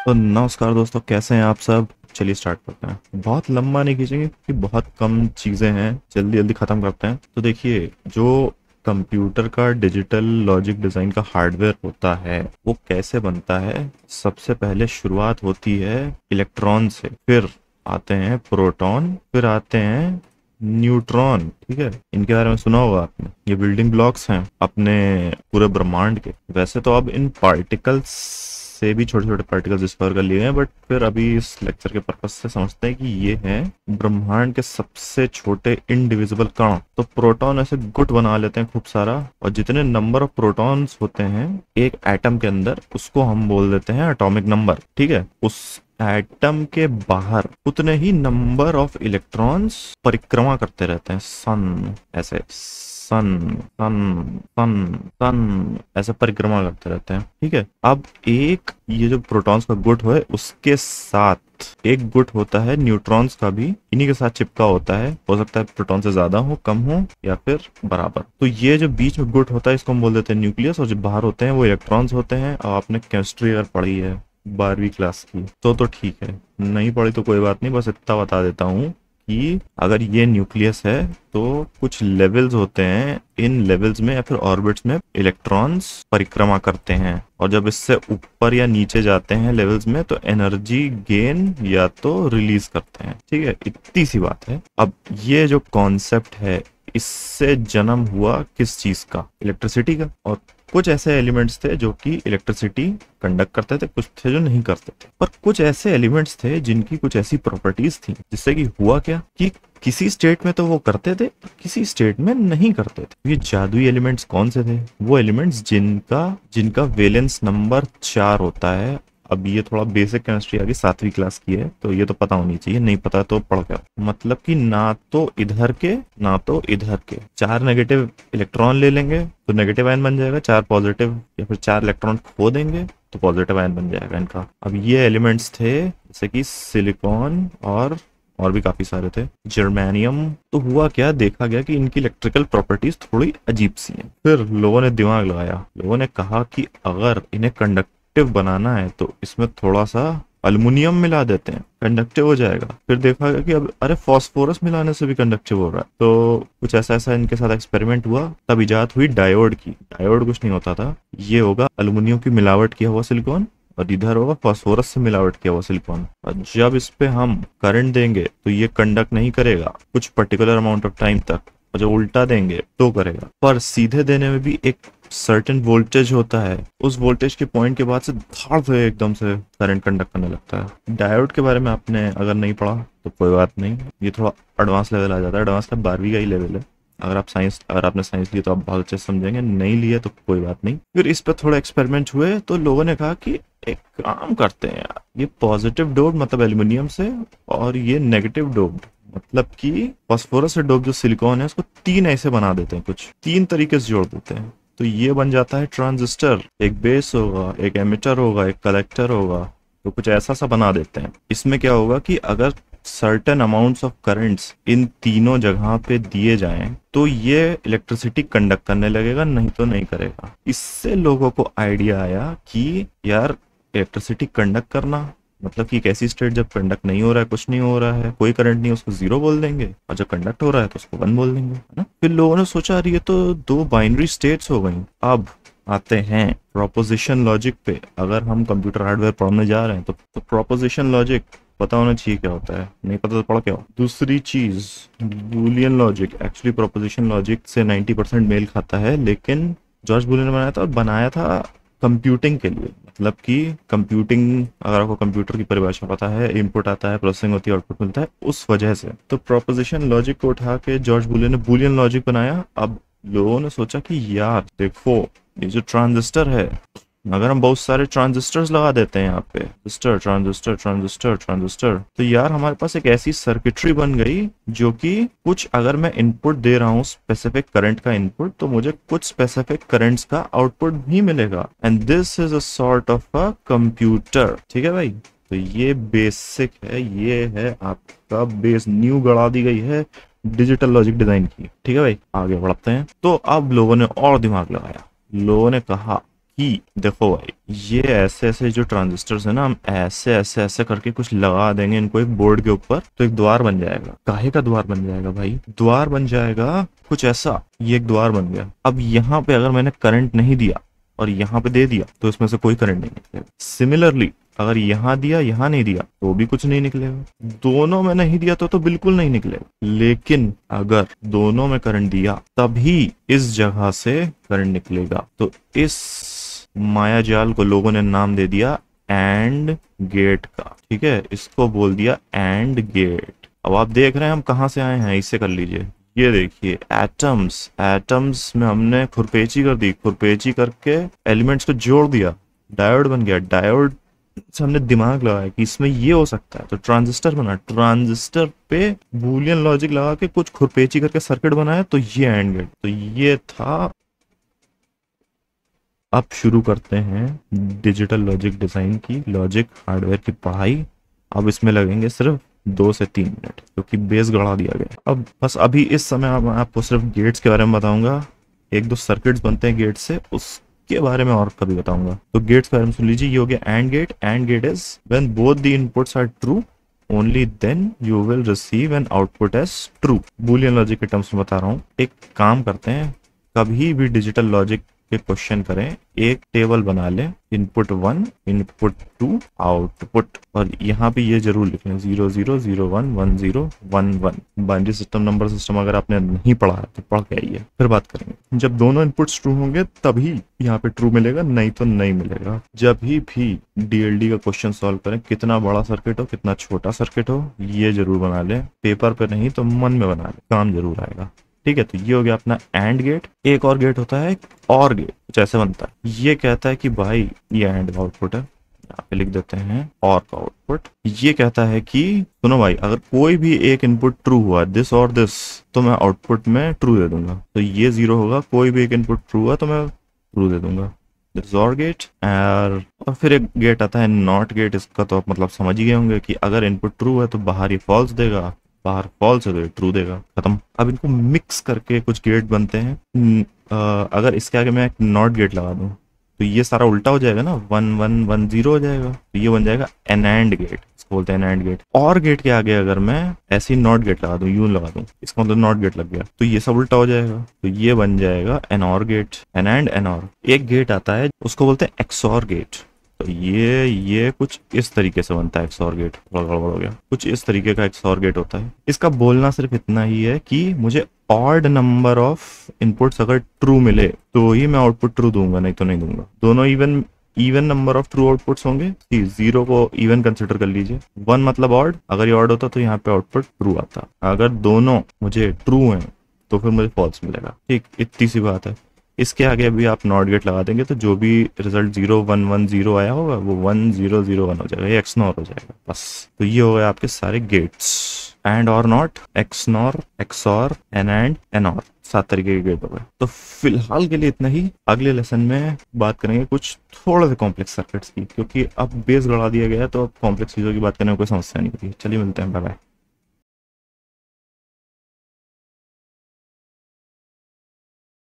तो नमस्कार दोस्तों, कैसे हैं आप सब। चलिए स्टार्ट करते हैं। बहुत लंबा नहीं खींचेंगे क्योंकि बहुत कम चीज़ें हैं, जल्दी जल्दी ख़त्म करते हैं। तो देखिए, जो कंप्यूटर का डिजिटल लॉजिक डिज़ाइन का हार्डवेयर होता है वो कैसे बनता है। सबसे पहले शुरुआत होती है इलेक्ट्रॉन से, फिर आते हैं प्रोटॉन, फिर आते हैं न्यूट्रॉन। ठीक है, इनके बारे में सुना होगा आपने। ये बिल्डिंग ब्लॉक्स हैं अपने पूरे ब्रह्मांड के। वैसे तो अब इन पार्टिकल्स से भी छोटे छोटे पार्टिकल्स डिस्कवर कर लिए गए हैं, बट फिर अभी इस लेक्चर के पर्पज से समझते हैं कि ये हैं ब्रह्मांड के सबसे छोटे इनडिविजिबल कण। तो प्रोटॉन ऐसे गुट बना लेते हैं खूब सारा, और जितने नंबर ऑफ प्रोटॉन्स होते हैं एक एटम के अंदर, उसको हम बोल देते हैं एटॉमिक नंबर। ठीक है, उस एटम के बाहर उतने ही नंबर ऑफ इलेक्ट्रॉन्स परिक्रमा करते रहते हैं, सन ऐसे, सन सन सन सन ऐसे परिक्रमा करते रहते हैं। ठीक है, अब एक ये जो प्रोटॉन्स का गुट है उसके साथ एक गुट होता है न्यूट्रॉन्स का भी, इन्हीं के साथ चिपका होता है। हो सकता है प्रोटॉन से ज्यादा हो, कम हो, या फिर बराबर। तो ये जो बीच में गुट होता है इसको हम बोल देते हैं न्यूक्लियस, और जो बाहर होते हैं वो इलेक्ट्रॉन्स होते हैं। और आपने केमिस्ट्री अगर पढ़ी है 12वीं क्लास की तो ठीक है, नहीं पढ़ी तो कोई बात नहीं, बस इतना बता देता हूँ कि अगर ये न्यूक्लियस है तो कुछ लेवल्स होते हैं, इन लेवल्स में या फिर ऑर्बिट्स में इलेक्ट्रॉन्स परिक्रमा करते हैं, और जब इससे ऊपर या नीचे जाते हैं लेवल्स में तो एनर्जी गेन या तो रिलीज करते हैं। ठीक है, इतनी सी बात है। अब ये जो कॉन्सेप्ट है इससे जन्म हुआ किस चीज का? इलेक्ट्रिसिटी का। और कुछ ऐसे एलिमेंट्स थे जो कि इलेक्ट्रिसिटी कंडक्ट करते थे, कुछ थे जो नहीं करते थे। पर कुछ ऐसे एलिमेंट्स थे जिनकी कुछ ऐसी प्रॉपर्टीज थी जिससे कि हुआ क्या कि किसी स्टेट में तो वो करते थे, किसी स्टेट में नहीं करते थे। ये जादुई एलिमेंट्स कौन से थे? वो एलिमेंट्स जिनका जिनका वैलेंस नंबर 4 होता है। अब ये थोड़ा बेसिक केमिस्ट्री आ गई, 7वीं क्लास की है तो ये तो पता होनी चाहिए, नहीं पता तो पढ़ कर। मतलब कि ना तो इधर के ना तो इधर के 4 नेगेटिव इलेक्ट्रॉन ले लेंगे तो नेगेटिव आयन बन जाएगा, 4 पॉजिटिव, या फिर 4 इलेक्ट्रॉन खो देंगे तो पॉजिटिव आयन बन जाएगा इनका। अब ये एलिमेंट्स थे जैसे कि सिलिकॉन और भी काफी सारे थे, जर्मेनियम। तो हुआ क्या, देखा गया कि इनकी इलेक्ट्रिकल प्रॉपर्टीज थोड़ी अजीब सी हैं। फिर लोगों ने दिमाग लगाया, लोगों ने कहा कि अगर इन्हें कंडक्टिव बनाना है तो इसमें थोड़ा सा अल्युमिनियम मिला देते हैं, कंडक्टिव हो जाएगा। फिर देखा गया कि अब अरे फास्फोरस मिलाने से भी कंडक्टिव हो रहा है। तो कुछ ऐसा ऐसा इनके साथ एक्सपेरिमेंट हुआ, तब इजाद हुई डायोड की। डायोड कुछ नहीं होता था, ये होगा अल्युमिनियम की मिलावट किया हुआ सिलिकॉन, और इधर होगा फास्फोरस से मिलावट किया हुआ सिलिकॉन। और जब इस पे हम करंट देंगे तो ये कंडक्ट नहीं करेगा कुछ पर्टिकुलर अमाउंट ऑफ टाइम तक, और जब उल्टा देंगे तो करेगा। पर सीधे देने में भी एक सर्टेन वोल्टेज होता है, उस वोल्टेज के पॉइंट के बाद से धाड़ से एकदम से करंट कंडक्ट करने लगता है। डायोड के बारे में आपने अगर नहीं पढ़ा तो कोई बात नहीं, ये थोड़ा एडवांस लेवल आ जाता है। एडवांस का 12वीं का ही लेवल है। अगर आपने साइंस लिया तो आप बहुत अच्छे से समझेंगे, नहीं लिए तो कोई बात नहीं। फिर इस पर थोड़े एक्सपेरिमेंट हुए तो लोगों ने कहा कि एक काम करते हैं यार, ये पॉजिटिव डोप मतलब एल्यूमिनियम से, और ये नेगेटिव डोप मतलब कि फास्फोरस से डोप जो सिलिकॉन है उसको 3 ऐसे बना देते हैं, कुछ 3 तरीके से जोड़ देते हैं। तो ये बन जाता है ट्रांजिस्टर। एक बेस होगा, एक एमिटर होगा, एक कलेक्टर होगा। तो कुछ ऐसा सा बना देते हैं। इसमें क्या होगा कि अगर certain amounts of currents in तीनों जगह पे दिए जाएं तो ये इलेक्ट्रिसिटी कंडक्ट करने लगेगा, नहीं तो नहीं करेगा। इससे लोगों को आइडिया आया कि यार इलेक्ट्रिसिटी कंडक्ट करना मतलब कि एक ऐसी स्टेट जब कंडक्ट नहीं हो रहा है, कुछ नहीं हो रहा है, कोई करंट नहीं, उसको 0 बोल देंगे, और जब कंडक्ट हो रहा है तो उसको 1 बोल देंगे, है ना। फिर लोगों ने सोचा अरे ये तो 2 बाइनरी स्टेट्स हो गई। अब आते हैं प्रोपोजिशन लॉजिक पे। अगर हम कंप्यूटर हार्डवेयर पढ़ने जा रहे हैं तो प्रोपोजिशन लॉजिक पता होना चाहिए क्या होता है, नहीं पता तो पढ़ क्या हो। दूसरी चीज Boolean logic. Actually proposition logic से 90% मेल खाता है, लेकिन जॉर्ज बूलियन ने बनाया था, और बनाया था कंप्यूटिंग के लिए। मतलब कि कंप्यूटिंग, अगर आपको कंप्यूटर की परिभाषा पता है, इनपुट आता है, प्रोसेसिंग होती है, आउटपुट मिलता है, उस वजह से तो प्रोपोजिशन लॉजिक को उठा के जॉर्ज बूलियन ने बूलियन लॉजिक बनाया। अब लोगों ने सोचा कि यार देखो, ये जो ट्रांजिस्टर है, अगर हम बहुत सारे ट्रांजिस्टर्स लगा देते हैं यहाँ पे, ट्रांजिस्टर ट्रांजिस्टर ट्रांजिस्टर ट्रांजिस्टर, तो यार हमारे पास एक ऐसी सर्किटरी बन गई जो कि कुछ, अगर मैं इनपुट दे रहा हूँ स्पेसिफिक करंट का इनपुट, तो मुझे कुछ स्पेसिफिक करंट्स का आउटपुट भी मिलेगा। And this is a sort of a computer. ठीक है भाई, तो ये बेसिक है, ये है आपका बेस, न्यू गढ़ा दी गई है डिजिटल लॉजिक डिजाइन की। ठीक है भाई, आगे बढ़ते हैं। तो अब लोगों ने और दिमाग लगाया, लोगों ने कहा कि देखो भाई, ये ऐसे ऐसे जो ट्रांजिस्टर्स है ना, हम ऐसे ऐसे ऐसे करके कुछ लगा देंगे इनको एक बोर्ड के ऊपर, तो एक द्वार बन जाएगा। काहे का द्वार बन जाएगा भाई? द्वार बन जाएगा कुछ ऐसा, ये एक द्वार बन गया। अब यहाँ पे अगर मैंने करंट नहीं दिया और यहाँ पे दे दिया तो इसमें से कोई करंट नहीं निकलेगा। सिमिलरली अगर यहाँ दिया यहाँ नहीं दिया तो भी कुछ नहीं निकलेगा। दोनों में नहीं दिया तो बिल्कुल नहीं निकलेगा। लेकिन अगर दोनों में करंट दिया तभी इस जगह से करंट निकलेगा। तो इस माया जाल को लोगों ने नाम दे दिया एंड गेट का। ठीक है, इसको बोल दिया एंड गेट। अब आप देख रहे हैं हम कहाँ से आए हैं, इससे कर लीजिए। ये देखिए एटम्स, एटम्स में हमने खुरपेची कर दी, खुरपेची करके एलिमेंट्स को जोड़ दिया, डायोड बन गया। डायोड से हमने दिमाग लगाया कि इसमें ये हो सकता है, तो ट्रांजिस्टर बना। ट्रांजिस्टर पे बूलियन लॉजिक लगा के कुछ खुरपेची करके सर्किट बनाया, तो ये एंड गेट। तो ये था। अब शुरू करते हैं डिजिटल लॉजिक डिजाइन की, लॉजिक हार्डवेयर की पढ़ाई। अब इसमें लगेंगे सिर्फ 2 से 3 मिनट, क्योंकि बेस गढ़ा दिया गया। अब बस अभी इस समय मैं आपको सिर्फ गेट्स के बारे में बताऊंगा। 1-2 सर्किट्स बनते हैं गेट से, उसके बारे में और कभी बताऊंगा। तो गेट्स के बारे में सुन लीजिए। ये हो गया and gate. And gate is when both the inputs are true, only then you will receive an output as true. Boolean logic के टर्म्स में बता रहा हूँ। एक काम करते हैं, कभी भी डिजिटल लॉजिक के क्वेश्चन करें, एक टेबल बना लें, इनपुट 1, इनपुट 2, आउटपुट। और यहाँ पे ये जरूर लिख लें 0 0 0 1 1 0 1 1। बाइनरी सिस्टम, नंबर सिस्टम अगर आपने नहीं पढ़ा है तो पढ़ के आइए, फिर बात करेंगे। जब दोनों इनपुट्स ट्रू होंगे तभी यहाँ पे ट्रू मिलेगा, नहीं तो नहीं मिलेगा। जब भी डीएलडी का क्वेश्चन सॉल्व करें, कितना बड़ा सर्किट हो कितना छोटा सर्किट हो, ये जरूर बना लें। पेपर पे नहीं तो मन में बना लें, काम जरूर आएगा। ठीक है, तो ये हो गया अपना एंड गेट। एक और गेट होता है, और गेट कुछ ऐसे बनता है। ये कहता है कि भाई ये एंड का आउटपुट है, यहाँ पे लिख देते हैं और का आउटपुट। ये कहता है कि सुनो भाई, अगर कोई भी एक इनपुट ट्रू हुआ, दिस और दिस, तो मैं आउटपुट में ट्रू दे दूंगा। तो ये 0 होगा। कोई भी एक इनपुट ट्रू हुआ तो मैं ट्रू दे दूंगा, दिस और गेट। और फिर एक गेट आता है नॉट गेट। इसका तो आप मतलब समझ ही गए होंगे कि अगर इनपुट ट्रू है तो बाहर ये फॉल्स देगा, बाहर फॉल्स है तो ट्रू देगा, खत्म। अब इनको मिक्स करके कुछ गेट बनते हैं। अगर इसके आगे मैं एक नॉट गेट लगा दूं तो ये सारा उल्टा हो जाएगा ना, 1 1 1 0 हो जाएगा। तो ये बन जाएगा एन एंड गेट, इसको बोलते हैं एंड गेट। और गेट के आगे अगर मैं ऐसी नॉट गेट लगा दूं, यूं लगा दूं, इसका मतलब नॉट गेट लग गया, तो ये सब उल्टा हो जाएगा। तो ये बन जाएगा एन और गेट, एन एंड एन और। एक गेट आता है उसको बोलते हैं एक्सऑर गेट। तो ये कुछ इस तरीके से बनता है एक्सऑर गेट। थोड़ा गड़बड़ हो गया, कुछ इस तरीके का एक्सऑर गेट होता है। इसका बोलना सिर्फ इतना ही है कि मुझे ऑड नंबर ऑफ इनपुट्स अगर ट्रू मिले तो ही मैं आउटपुट ट्रू दूंगा, नहीं तो नहीं दूंगा। दोनों even number of true outputs होंगे। 0 को इवन कंसिडर कर लीजिए, 1 मतलब ऑड। अगर ये ऑड होता तो यहाँ पे आउटपुट ट्रू आता। अगर दोनों मुझे ट्रू हैं तो फिर मुझे फॉल्स मिलेगा। ठीक, इतनी सी बात है। इसके आगे अभी आप नॉट गेट लगा देंगे तो जो भी रिजल्ट 0 1 1 0 आया होगा वो 1 0 0 1 हो जाएगा, ये एक्सनॉर हो जाएगा बस। तो ये हो गए आपके सारे गेट्स, एंड और नॉट, एक्सनॉर, एक्सऑर, एंड और। 7 तरीके के गेट हो गए। तो फिलहाल के लिए इतना ही। अगले लेसन में बात करेंगे कुछ थोड़ा सा कॉम्प्लेक्स सर्किट्स की, क्योंकि अब बेस गड़ा दिया गया है तो अब कॉम्प्लेक्स चीजों की बात करने में कोई समस्या नहीं होती। चलिए मिलते हैं, बाय बाय।